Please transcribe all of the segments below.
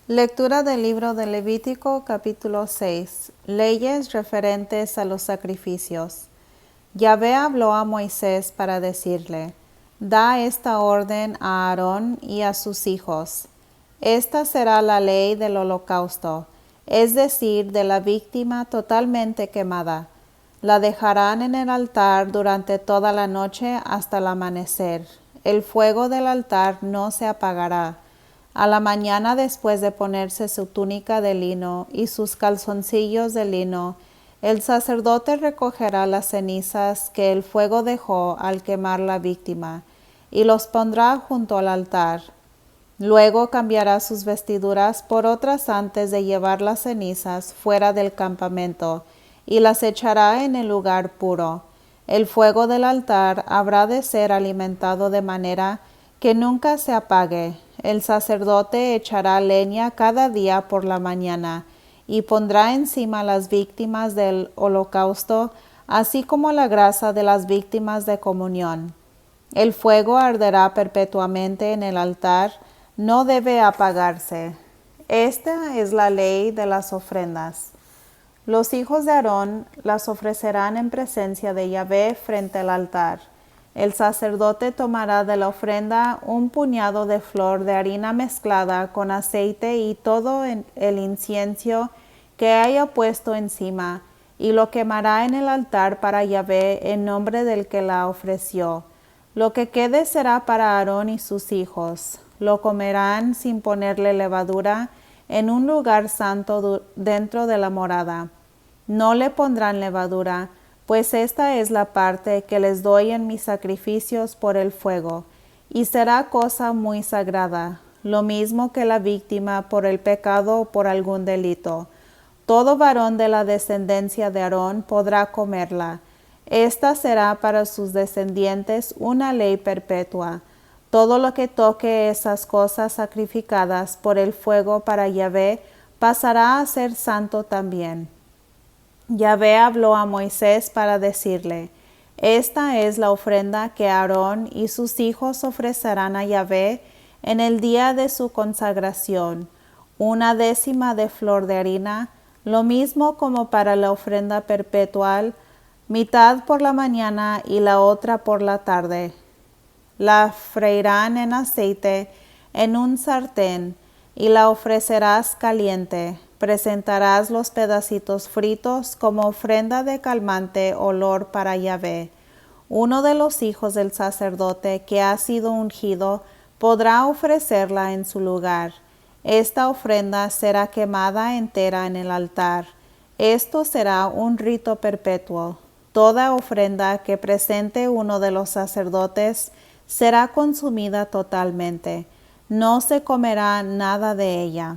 Lectura del libro de Levítico capítulo 6. Leyes referentes a los sacrificios. Yahvé habló a Moisés para decirle: Da esta orden a Aarón y a sus hijos. Esta será la ley del holocausto, es decir, de la víctima totalmente quemada. La dejarán en el altar durante toda la noche hasta el amanecer. El fuego del altar no se apagará. A la mañana, después de ponerse su túnica de lino y sus calzoncillos de lino, el sacerdote recogerá las cenizas que el fuego dejó al quemar la víctima, y los pondrá junto al altar. Luego cambiará sus vestiduras por otras antes de llevar las cenizas fuera del campamento, y las echará en el lugar puro. El fuego del altar habrá de ser alimentado de manera que nunca se apague. El sacerdote echará leña cada día por la mañana, y pondrá encima las víctimas del holocausto, así como la grasa de las víctimas de comunión. El fuego arderá perpetuamente en el altar, no debe apagarse. Esta es la ley de las ofrendas. Los hijos de Aarón las ofrecerán en presencia de Yahvé frente al altar. El sacerdote tomará de la ofrenda un puñado de flor de harina mezclada con aceite y todo el incienso que haya puesto encima, y lo quemará en el altar para Yahvé en nombre del que la ofreció. Lo que quede será para Aarón y sus hijos. Lo comerán sin ponerle levadura en un lugar santo dentro de la morada. No le pondrán levadura, pues esta es la parte que les doy en mis sacrificios por el fuego, y será cosa muy sagrada, lo mismo que la víctima por el pecado o por algún delito. Todo varón de la descendencia de Aarón podrá comerla. Esta será para sus descendientes una ley perpetua. Todo lo que toque esas cosas sacrificadas por el fuego para Yahvé pasará a ser santo también. Yahvé habló a Moisés para decirle: Esta es la ofrenda que Aarón y sus hijos ofrecerán a Yahvé en el día de su consagración, 1/10 de flor de harina, lo mismo como para la ofrenda perpetual, mitad por la mañana y la otra por la tarde. La freirán en aceite en un sartén, y la ofrecerás caliente. Presentarás los pedacitos fritos como ofrenda de calmante olor para Yahvé. Uno de los hijos del sacerdote que ha sido ungido podrá ofrecerla en su lugar. Esta ofrenda será quemada entera en el altar. Esto será un rito perpetuo. Toda ofrenda que presente uno de los sacerdotes será consumida totalmente. No se comerá nada de ella.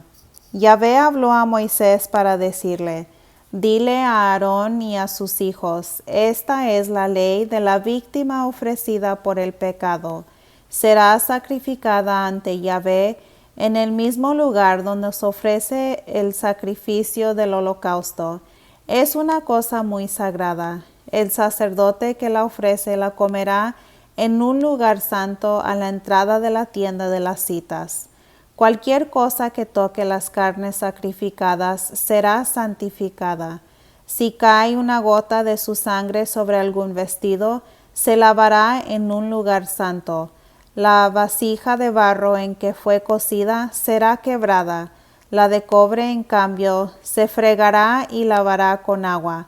Yahvé habló a Moisés para decirle: Dile a Aarón y a sus hijos: Esta es la ley de la víctima ofrecida por el pecado. Será sacrificada ante Yahvé en el mismo lugar donde se ofrece el sacrificio del holocausto. Es una cosa muy sagrada. El sacerdote que la ofrece la comerá en un lugar santo a la entrada de la tienda de las citas. Cualquier cosa que toque las carnes sacrificadas será santificada. Si cae una gota de su sangre sobre algún vestido, se lavará en un lugar santo. La vasija de barro en que fue cocida será quebrada. La de cobre, en cambio, se fregará y lavará con agua.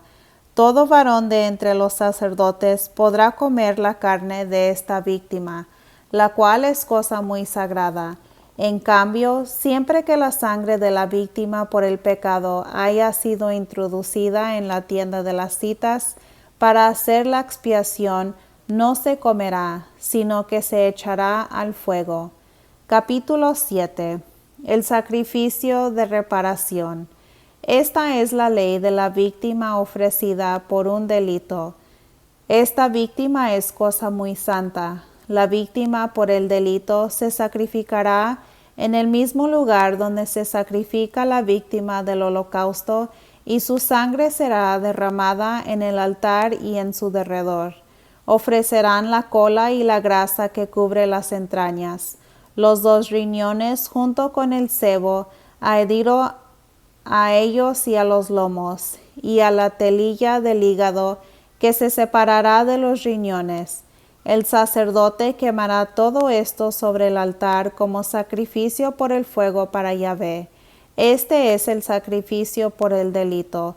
Todo varón de entre los sacerdotes podrá comer la carne de esta víctima, la cual es cosa muy sagrada. En cambio, siempre que la sangre de la víctima por el pecado haya sido introducida en la tienda de las citas para hacer la expiación, no se comerá, sino que se echará al fuego. Capítulo 7. El sacrificio de reparación. Esta es la ley de la víctima ofrecida por un delito. Esta víctima es cosa muy santa. La víctima por el delito se sacrificará en el mismo lugar donde se sacrifica la víctima del holocausto, y su sangre será derramada en el altar y en su derredor. Ofrecerán la cola y la grasa que cubre las entrañas, los 2 riñones junto con el sebo, adhido a ellos y a los lomos, y a la telilla del hígado que se separará de los riñones. El sacerdote quemará todo esto sobre el altar como sacrificio por el fuego para Yahvé. Este es el sacrificio por el delito.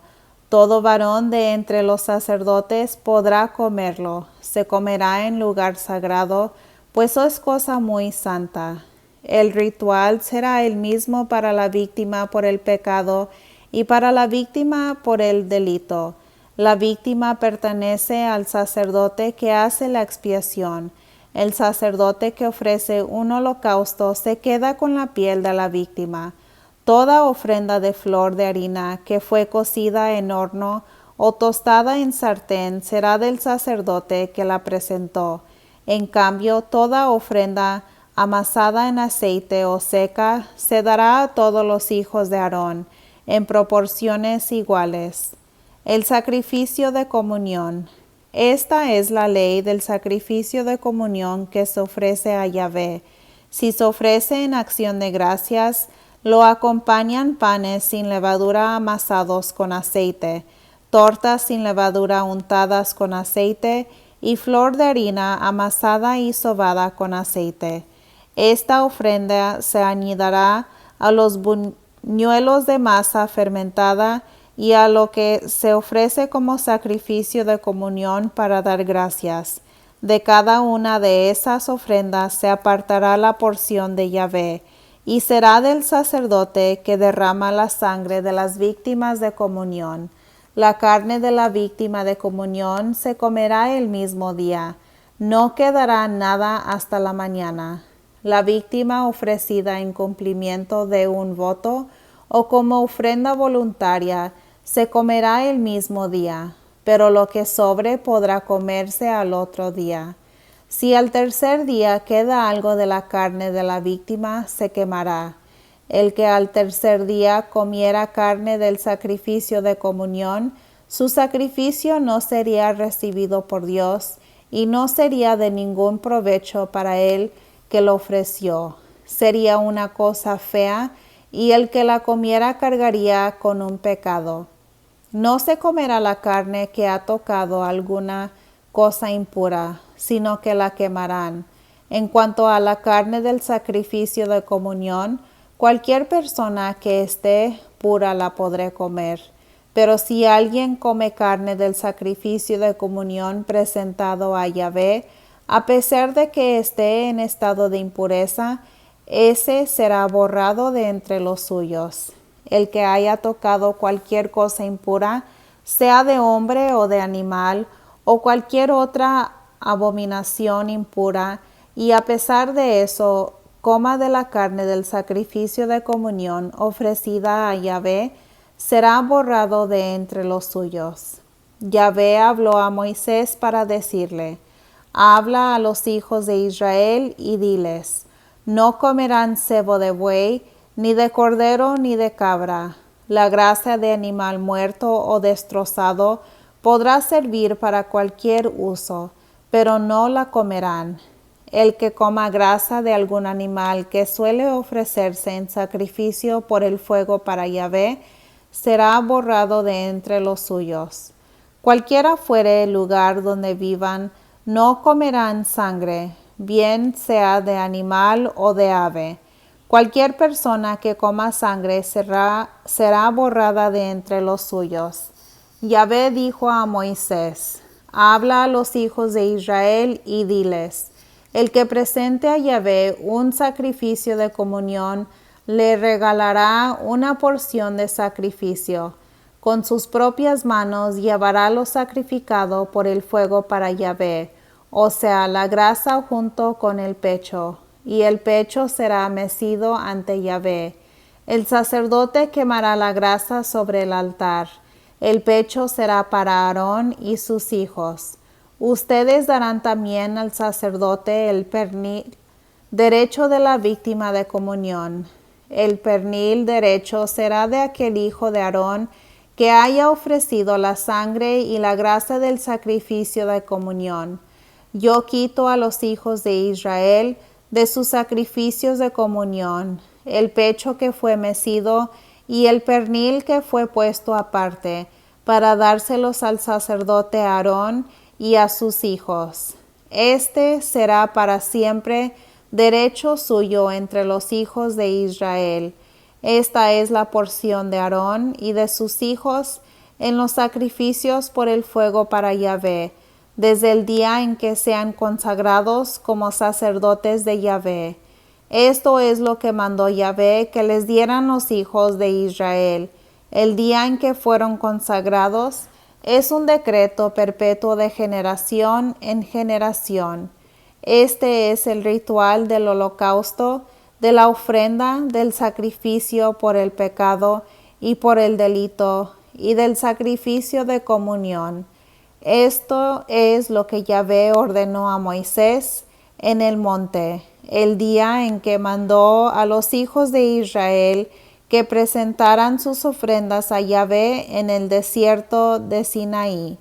Todo varón de entre los sacerdotes podrá comerlo. Se comerá en lugar sagrado, pues es cosa muy santa. El ritual será el mismo para la víctima por el pecado y para la víctima por el delito. La víctima pertenece al sacerdote que hace la expiación. El sacerdote que ofrece un holocausto se queda con la piel de la víctima. Toda ofrenda de flor de harina que fue cocida en horno o tostada en sartén será del sacerdote que la presentó. En cambio, toda ofrenda amasada en aceite o seca se dará a todos los hijos de Aarón, en proporciones iguales. El sacrificio de comunión. Esta es la ley del sacrificio de comunión que se ofrece a Yahvé. Si se ofrece en acción de gracias, lo acompañan panes sin levadura amasados con aceite, tortas sin levadura untadas con aceite y flor de harina amasada y sobada con aceite. Esta ofrenda se añadirá a los buñuelos de masa fermentada y a lo que se ofrece como sacrificio de comunión para dar gracias. De cada una de esas ofrendas se apartará la porción de Yahvé, y será del sacerdote que derrama la sangre de las víctimas de comunión. La carne de la víctima de comunión se comerá el mismo día. No quedará nada hasta la mañana. La víctima ofrecida en cumplimiento de un voto o como ofrenda voluntaria se comerá el mismo día, pero lo que sobre podrá comerse al otro día. Si al tercer día queda algo de la carne de la víctima, se quemará. El que al tercer día comiera carne del sacrificio de comunión, su sacrificio no sería recibido por Dios y no sería de ningún provecho para él que lo ofreció. Sería una cosa fea y el que la comiera cargaría con un pecado. No se comerá la carne que ha tocado alguna cosa impura, sino que la quemarán. En cuanto a la carne del sacrificio de comunión, cualquier persona que esté pura la podrá comer. Pero si alguien come carne del sacrificio de comunión presentado a Yahvé, a pesar de que esté en estado de impureza, ese será borrado de entre los suyos. El que haya tocado cualquier cosa impura, sea de hombre o de animal, o cualquier otra abominación impura, y a pesar de eso, coma de la carne del sacrificio de comunión ofrecida a Yahvé, será borrado de entre los suyos. Yahvé habló a Moisés para decirle: habla a los hijos de Israel y diles: no comerán sebo de buey, ni de cordero, ni de cabra. La grasa de animal muerto o destrozado podrá servir para cualquier uso, pero no la comerán. El que coma grasa de algún animal que suele ofrecerse en sacrificio por el fuego para Yahvé, será borrado de entre los suyos. Cualquiera fuere el lugar donde vivan, no comerán sangre, bien sea de animal o de ave. Cualquier persona que coma sangre será borrada de entre los suyos. Yahvé dijo a Moisés: habla a los hijos de Israel y diles: el que presente a Yahvé un sacrificio de comunión, le regalará una porción de sacrificio. Con sus propias manos llevará lo sacrificado por el fuego para Yahvé, o sea, la grasa junto con el pecho, y el pecho será mecido ante Yahvé. El sacerdote quemará la grasa sobre el altar. El pecho será para Aarón y sus hijos. Ustedes darán también al sacerdote el pernil derecho de la víctima de comunión. El pernil derecho será de aquel hijo de Aarón que haya ofrecido la sangre y la grasa del sacrificio de comunión. Yo quito a los hijos de Israel de sus sacrificios de comunión, el pecho que fue mecido y el pernil que fue puesto aparte, para dárselos al sacerdote Aarón y a sus hijos. Este será para siempre derecho suyo entre los hijos de Israel. Esta es la porción de Aarón y de sus hijos en los sacrificios por el fuego para Yahvé, desde el día en que sean consagrados como sacerdotes de Yahvé. Esto es lo que mandó Yahvé que les dieran los hijos de Israel. El día en que fueron consagrados es un decreto perpetuo de generación en generación. Este es el ritual del holocausto, de la ofrenda, del sacrificio por el pecado y por el delito, y del sacrificio de comunión. Esto es lo que Yahvé ordenó a Moisés en el monte, el día en que mandó a los hijos de Israel que presentaran sus ofrendas a Yahvé en el desierto de Sinaí.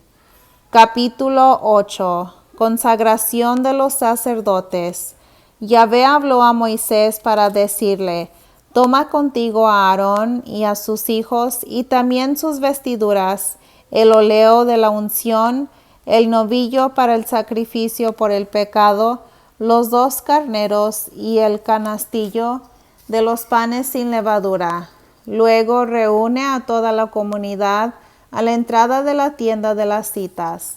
Capítulo 8. Consagración de los sacerdotes. Yahvé habló a Moisés para decirle: Toma contigo a Aarón y a sus hijos y también sus vestiduras, el óleo de la unción, el novillo para el sacrificio por el pecado, los 2 carneros y el canastillo de los panes sin levadura. Luego reúne a toda la comunidad a la entrada de la tienda de las citas.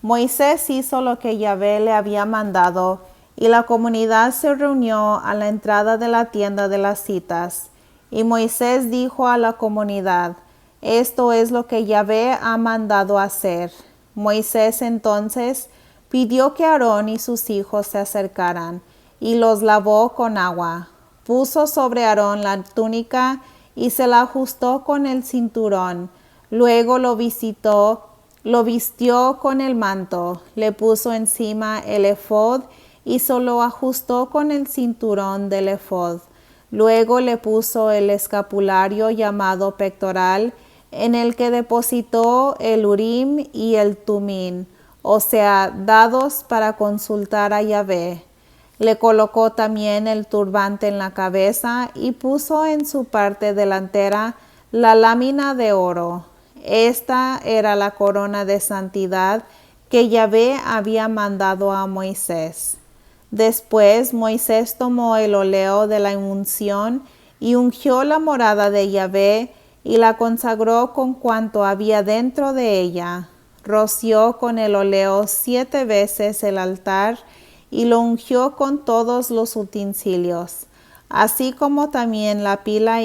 Moisés hizo lo que Yahvé le había mandado, y la comunidad se reunió a la entrada de la tienda de las citas. Y Moisés dijo a la comunidad: Esto es lo que Yahvé ha mandado hacer. Moisés entonces pidió que Aarón y sus hijos se acercaran, y los lavó con agua. Puso sobre Aarón la túnica y se la ajustó con el cinturón. Luego lo vistió con el manto, le puso encima el efod y se lo ajustó con el cinturón del efod. Luego le puso el escapulario llamado pectoral, en el que depositó el Urim y el Tumín, o sea, dados para consultar a Yahvé. Le colocó también el turbante en la cabeza y puso en su parte delantera la lámina de oro. Esta era la corona de santidad que Yahvé había mandado a Moisés. Después Moisés tomó el óleo de la unción y ungió la morada de Yahvé y la consagró con cuanto había dentro de ella. Roció con el óleo 7 veces el altar y lo ungió con todos los utensilios, así como también la pila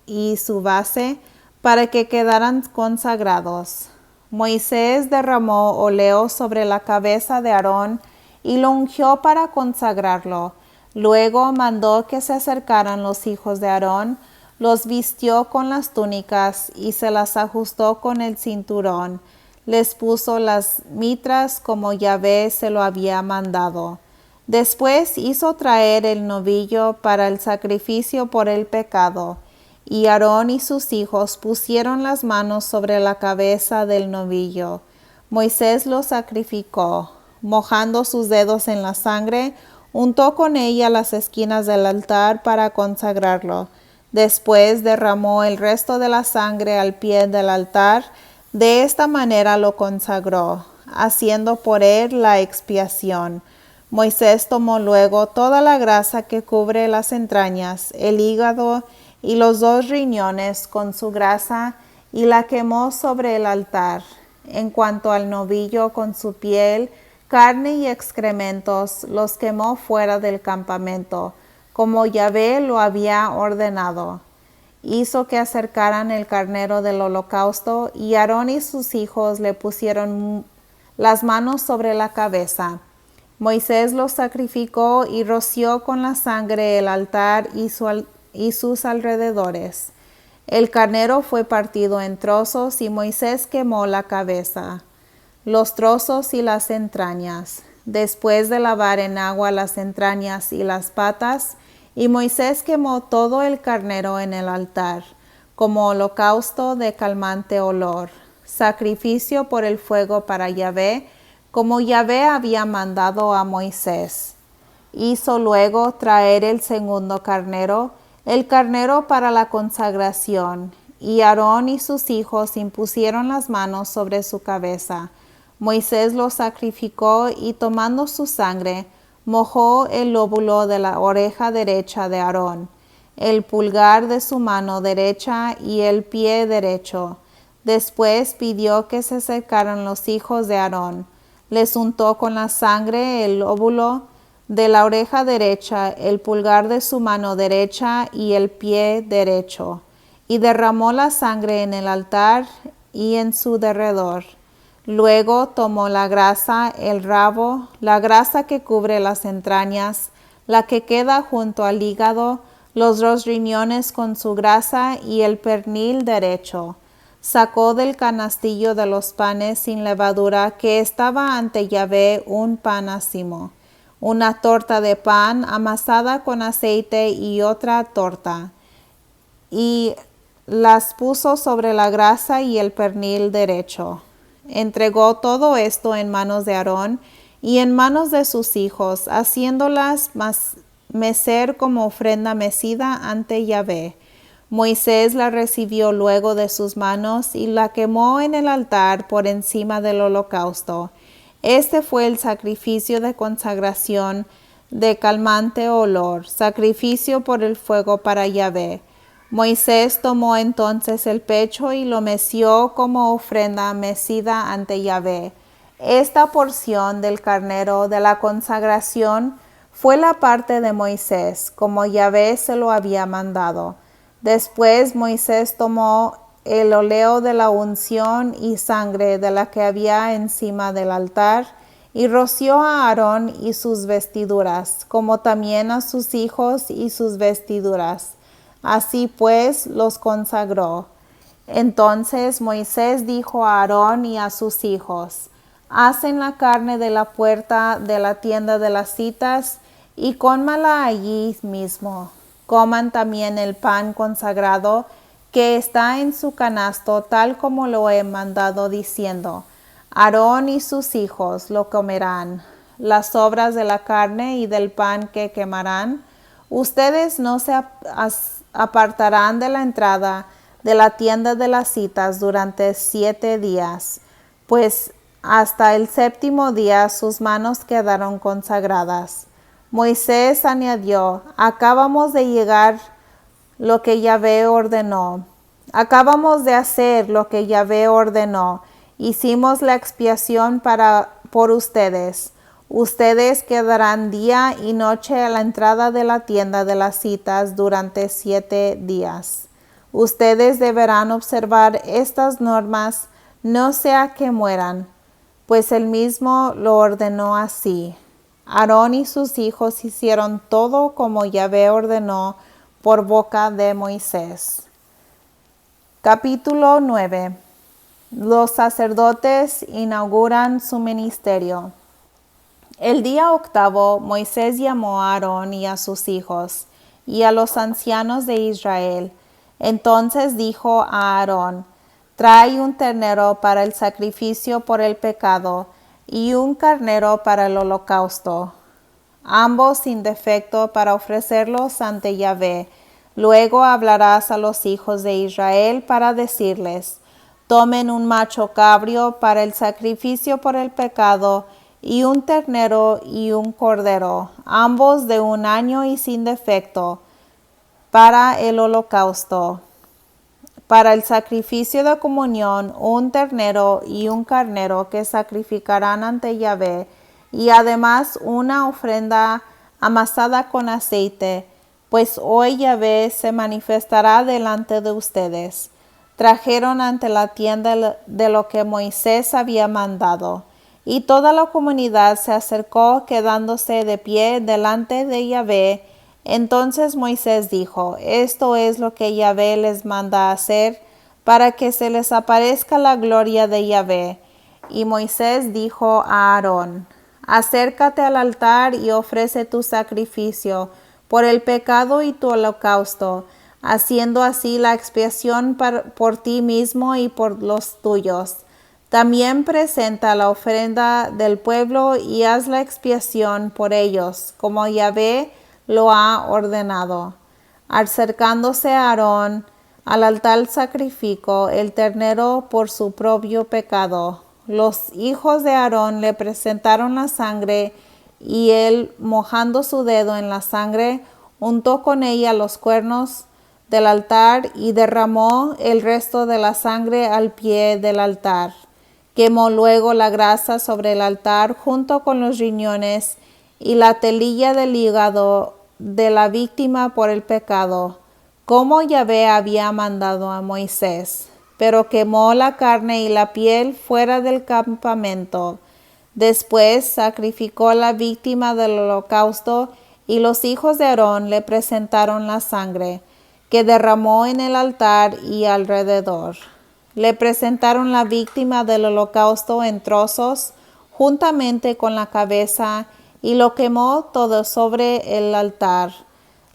y su base, para que quedaran consagrados. Moisés derramó óleo sobre la cabeza de Aarón y lo ungió para consagrarlo. Luego mandó que se acercaran los hijos de Aarón, los vistió con las túnicas y se las ajustó con el cinturón. Les puso las mitras como Yahvé se lo había mandado. Después hizo traer el novillo para el sacrificio por el pecado, y Aarón y sus hijos pusieron las manos sobre la cabeza del novillo. Moisés lo sacrificó. Mojando sus dedos en la sangre, untó con ella las esquinas del altar para consagrarlo. Después derramó el resto de la sangre al pie del altar. De esta manera lo consagró, haciendo por él la expiación. Moisés tomó luego toda la grasa que cubre las entrañas, el hígado y los 2 riñones con su grasa, y la quemó sobre el altar. En cuanto al novillo con su piel, carne y excrementos, los quemó fuera del campamento, como Yahvé lo había ordenado. Hizo que acercaran el carnero del holocausto, y Aarón y sus hijos le pusieron las manos sobre la cabeza. Moisés lo sacrificó y roció con la sangre el altar y sus alrededores. El carnero fue partido en trozos y Moisés quemó la cabeza, los trozos y las entrañas. Después de lavar en agua las entrañas y las patas, y Moisés quemó todo el carnero en el altar, como holocausto de calmante olor, sacrificio por el fuego para Yahvé, como Yahvé había mandado a Moisés. Hizo luego traer el segundo carnero, el carnero para la consagración. Y Aarón y sus hijos impusieron las manos sobre su cabeza. Moisés lo sacrificó y tomando su sangre, mojó el lóbulo de la oreja derecha de Aarón, el pulgar de su mano derecha y el pie derecho. Después pidió que se acercaran los hijos de Aarón. Les untó con la sangre el lóbulo de la oreja derecha, el pulgar de su mano derecha y el pie derecho, y derramó la sangre en el altar y en su derredor. Luego tomó la grasa, el rabo, la grasa que cubre las entrañas, la que queda junto al hígado, los dos riñones con su grasa y el pernil derecho. Sacó del canastillo de los panes sin levadura que estaba ante Yahvé un pan ácimo, una torta de pan amasada con aceite y otra torta, y las puso sobre la grasa y el pernil derecho. Entregó todo esto en manos de Aarón y en manos de sus hijos, haciéndolas mecer como ofrenda mecida ante Yahvé. Moisés la recibió luego de sus manos y la quemó en el altar por encima del holocausto. Este fue el sacrificio de consagración de calmante olor, sacrificio por el fuego para Yahvé. Moisés tomó entonces el pecho y lo meció como ofrenda mecida ante Yahvé. Esta porción del carnero de la consagración fue la parte de Moisés, como Yahvé se lo había mandado. Después Moisés tomó el óleo de la unción y sangre de la que había encima del altar y roció a Aarón y sus vestiduras, como también a sus hijos y sus vestiduras. Así pues los consagró. Entonces Moisés dijo a Aarón y a sus hijos: hacen la carne de la puerta de la tienda de las citas y cómala allí mismo. Coman también el pan consagrado que está en su canasto, tal como lo he mandado, diciendo: Aarón y sus hijos lo comerán. Las sobras de la carne y del pan que quemarán, ustedes no se apartarán de la entrada de la tienda de las citas durante 7 días, pues hasta el 7º día sus manos quedaron consagradas. Moisés añadió: acabamos de llegar lo que Yahvé ordenó. Acabamos de hacer lo que Yahvé ordenó. Hicimos la expiación por ustedes. Ustedes quedarán día y noche a la entrada de la tienda de las citas durante 7 días. Ustedes deberán observar estas normas, no sea que mueran, pues él mismo lo ordenó así. Aarón y sus hijos hicieron todo como Yahvé ordenó por boca de Moisés. Capítulo 9. Los sacerdotes inauguran su ministerio. El día 8 Moisés llamó a Aarón y a sus hijos y a los ancianos de Israel. Entonces dijo a Aarón: trae un ternero para el sacrificio por el pecado y un carnero para el holocausto, ambos sin defecto, para ofrecerlos ante Yahvé. Luego hablarás a los hijos de Israel para decirles: tomen un macho cabrio para el sacrificio por el pecado y un ternero y un cordero, ambos de 1 año y sin defecto, para el holocausto. Para el sacrificio de comunión, un ternero y un carnero que sacrificarán ante Yahvé, y además una ofrenda amasada con aceite, pues hoy Yahvé se manifestará delante de ustedes. Trajeron ante la tienda de lo que Moisés había mandado, y toda la comunidad se acercó quedándose de pie delante de Yahvé. Entonces Moisés dijo: esto es lo que Yahvé les manda hacer, para que se les aparezca la gloria de Yahvé. Y Moisés dijo a Aarón: acércate al altar y ofrece tu sacrificio por el pecado y tu holocausto, haciendo así la expiación por ti mismo y por los tuyos. También presenta la ofrenda del pueblo y haz la expiación por ellos, como Yahvé lo ha ordenado. Acercándose a Aarón al altar sacrificó el ternero por su propio pecado. Los hijos de Aarón le presentaron la sangre y él, mojando su dedo en la sangre, untó con ella los cuernos del altar y derramó el resto de la sangre al pie del altar. Quemó luego la grasa sobre el altar junto con los riñones y la telilla del hígado de la víctima por el pecado, como Yahvé había mandado a Moisés. Pero quemó la carne y la piel fuera del campamento. Después sacrificó la víctima del holocausto y los hijos de Aarón le presentaron la sangre que derramó en el altar y alrededor. Le presentaron la víctima del holocausto en trozos, juntamente con la cabeza, y lo quemó todo sobre el altar.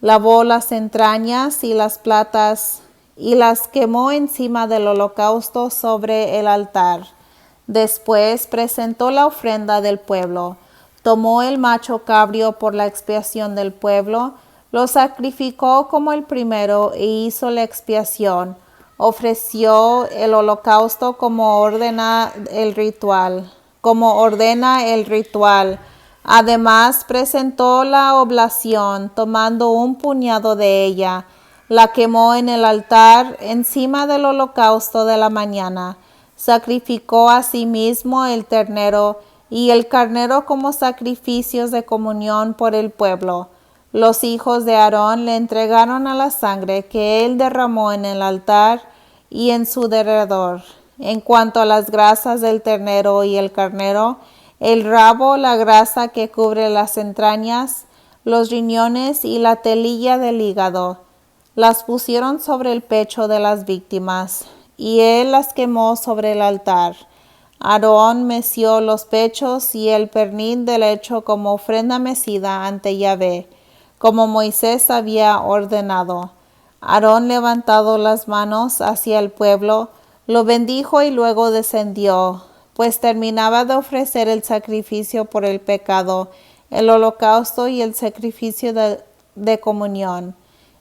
Lavó las entrañas y las patas, y las quemó encima del holocausto sobre el altar. Después presentó la ofrenda del pueblo. Tomó el macho cabrío por la expiación del pueblo, lo sacrificó como el primero e hizo la expiación. Ofreció el holocausto como ordena el ritual. Además presentó la oblación, tomando un puñado de ella. La quemó en el altar encima del holocausto de la mañana. Sacrificó asimismo el ternero y el carnero como sacrificios de comunión por el pueblo. Los hijos de Aarón le entregaron a la sangre que él derramó en el altar y en su derredor. En cuanto a las grasas del ternero y el carnero, el rabo, la grasa que cubre las entrañas, los riñones y la telilla del hígado, las pusieron sobre el pecho de las víctimas, y él las quemó sobre el altar. Aarón meció los pechos y el pernil del hecho como ofrenda mecida ante Yahvé, como Moisés había ordenado. Aarón, levantando las manos hacia el pueblo, lo bendijo y luego descendió, pues terminaba de ofrecer el sacrificio por el pecado, el holocausto y el sacrificio de comunión.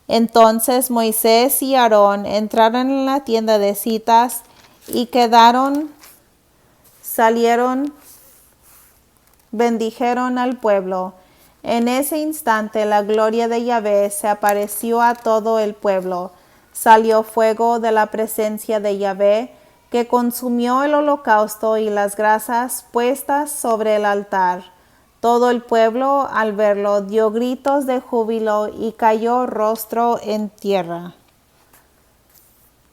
Entonces Moisés y Aarón entraron en la tienda de citas y salieron, bendijeron al pueblo. En ese instante la gloria de Yahvé se apareció a todo el pueblo. Salió fuego de la presencia de Yahvé, que consumió el holocausto y las grasas puestas sobre el altar. Todo el pueblo, al verlo, dio gritos de júbilo y cayó rostro en tierra.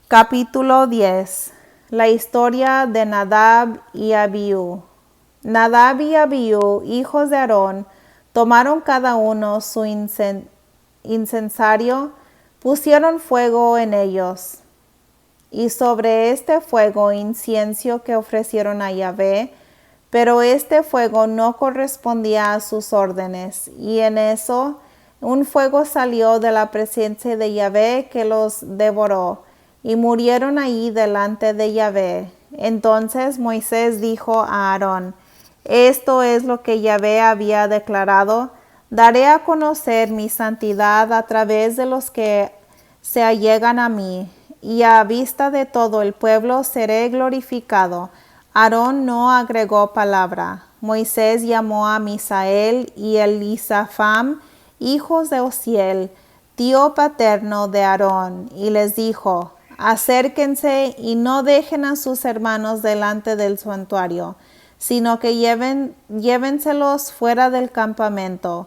Capítulo 10. La historia de Nadab y Abiú. Nadab y Abiú, hijos de Aarón, tomaron cada uno su incensario, pusieron fuego en ellos, y sobre este fuego incienso que ofrecieron a Yahvé, pero este fuego no correspondía a sus órdenes, y en eso un fuego salió de la presencia de Yahvé que los devoró, y murieron ahí delante de Yahvé. Entonces Moisés dijo a Aarón: esto es lo que Yahvé había declarado: daré a conocer mi santidad a través de los que se allegan a mí, y a vista de todo el pueblo seré glorificado. Aarón no agregó palabra. Moisés llamó a Misael y Elisafam, hijos de Osiel, tío paterno de Aarón, y les dijo: acérquense y no dejen a sus hermanos delante del santuario, sino que llévenselos fuera del campamento.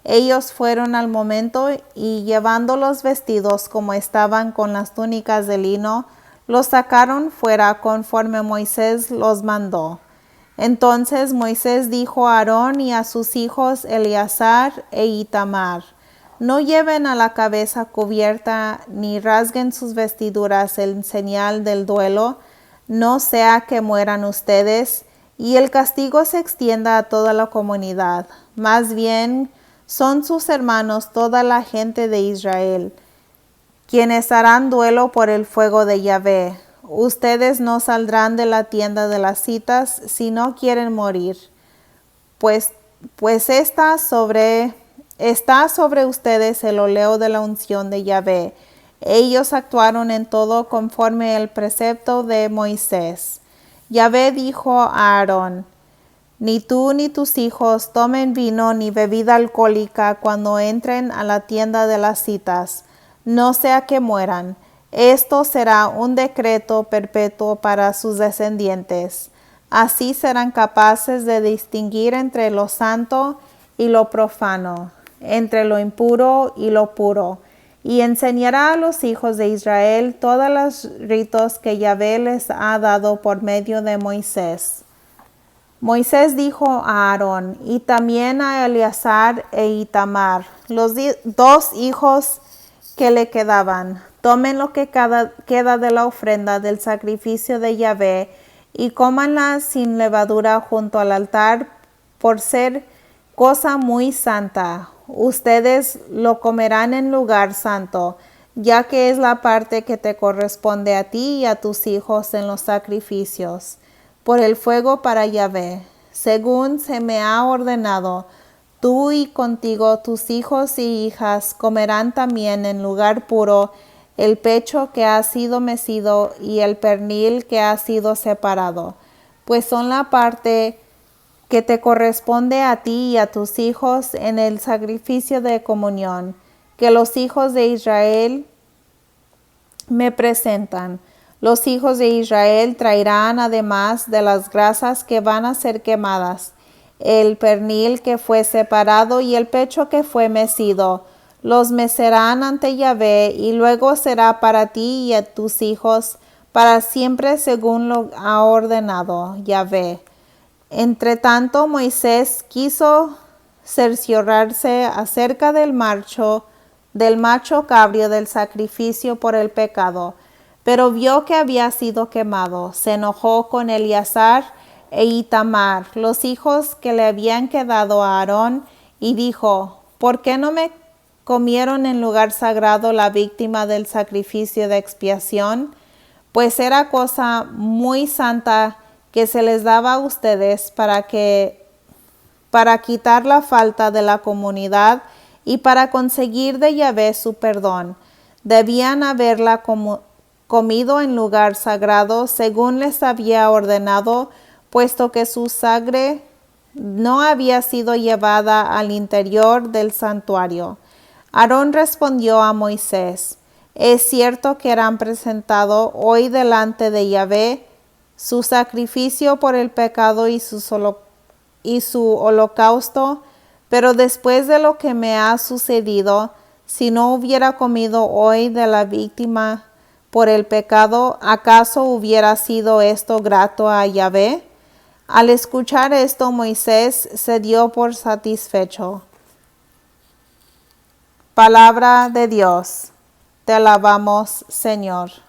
Ellos fueron al momento y, llevando los vestidos como estaban con las túnicas de lino, los sacaron fuera conforme Moisés los mandó. Entonces Moisés dijo a Aarón y a sus hijos Eleazar e Itamar: no lleven a la cabeza cubierta ni rasguen sus vestiduras en señal del duelo, no sea que mueran ustedes y el castigo se extienda a toda la comunidad. Más bien son sus hermanos toda la gente de Israel, quienes harán duelo por el fuego de Yahvé. Ustedes no saldrán de la tienda de las citas si no quieren morir, pues está sobre Está sobre ustedes el óleo de la unción de Yahvé. Ellos actuaron en todo conforme el precepto de Moisés. Yahvé dijo a Aarón: ni tú ni tus hijos tomen vino ni bebida alcohólica cuando entren a la tienda de las citas, no sea que mueran. Esto será un decreto perpetuo para sus descendientes. Así serán capaces de distinguir entre lo santo y lo profano, entre lo impuro y lo puro, y enseñará a los hijos de Israel todos los ritos que Yahvé les ha dado por medio de Moisés. Moisés dijo a Aarón y también a Eleazar e Itamar, los dos hijos que le quedaban: tomen lo que queda de la ofrenda del sacrificio de Yahvé y cómanla sin levadura junto al altar, por ser cosa muy santa. Ustedes lo comerán en lugar santo, ya que es la parte que te corresponde a ti y a tus hijos en los sacrificios, por el fuego para Yahvé, según se me ha ordenado. Tú y contigo tus hijos y hijas comerán también en lugar puro el pecho que ha sido mecido y el pernil que ha sido separado, pues son la parte que te corresponde a ti y a tus hijos en el sacrificio de comunión, que los hijos de Israel me presentan. Los hijos de Israel traerán, además de las grasas que van a ser quemadas, el pernil que fue separado y el pecho que fue mecido. Los mecerán ante Yahvé, y luego será para ti y a tus hijos para siempre, según lo ha ordenado Yahvé. Entre tanto, Moisés quiso cerciorarse acerca del macho cabrío del sacrificio por el pecado, pero vio que había sido quemado. Se enojó con Eleazar e Itamar, los hijos que le habían quedado a Aarón, y dijo: ¿por qué no me comieron en lugar sagrado la víctima del sacrificio de expiación? Pues era cosa muy santa que se les daba a ustedes para quitar la falta de la comunidad y para conseguir de Yahvé su perdón. Debían haberla comido en lugar sagrado, según les había ordenado, puesto que su sangre no había sido llevada al interior del santuario. Aarón respondió a Moisés: es cierto que han presentado hoy delante de Yahvé su sacrificio por el pecado y su holocausto, pero después de lo que me ha sucedido, si no hubiera comido hoy de la víctima por el pecado, ¿acaso hubiera sido esto grato a Yahvé? Al escuchar esto, Moisés se dio por satisfecho. Palabra de Dios. Te alabamos, Señor.